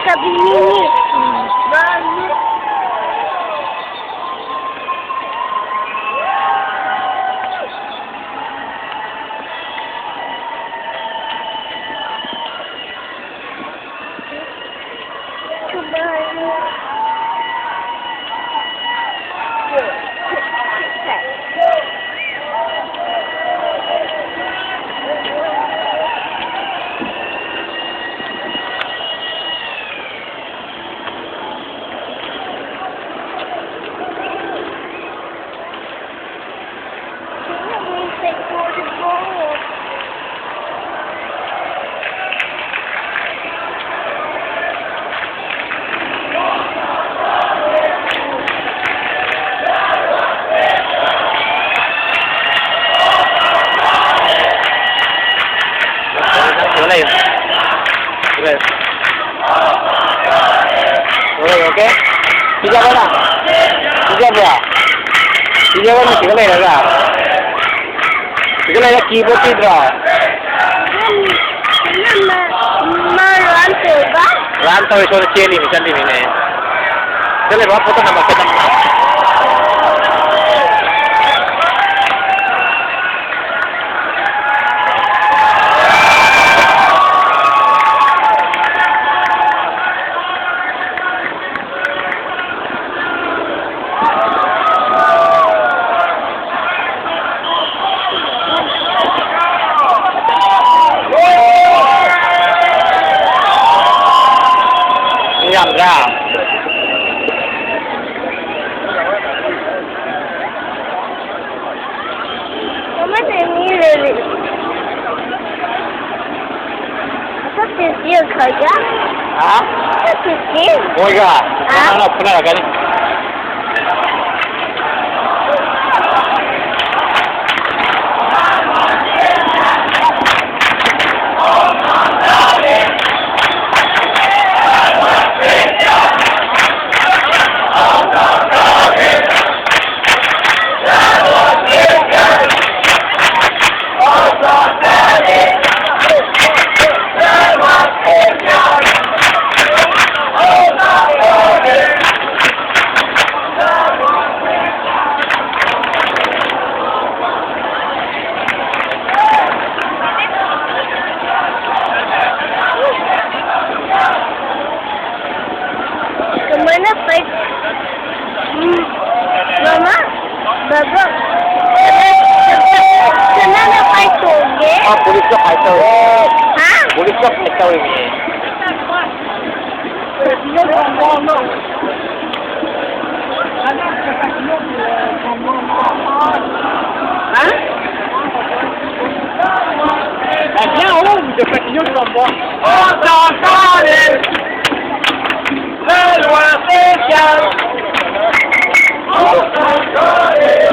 Kabini. Oke, tiga mana? Tiga berapa? Tiga mana? Tiga lagi ada. Tiga lagi keyboard tiga. Rantau itu ada cili macam ni ni. Jadi berapa foto nama kita? Nhầm ra. Mama tengok lele. Apa sih kerja? Hah? Apa sih? Oh iya. Mana pernah kali? Kemana fight? Mama, Baba, kemana fight toge? Ah, polis tu fight tahu. Hah? Polis tu fight tahu ini. Hah? Viens en haut, de fatigué, tu vas me voir. On t'entendait, le loin spécial. On t'entendait,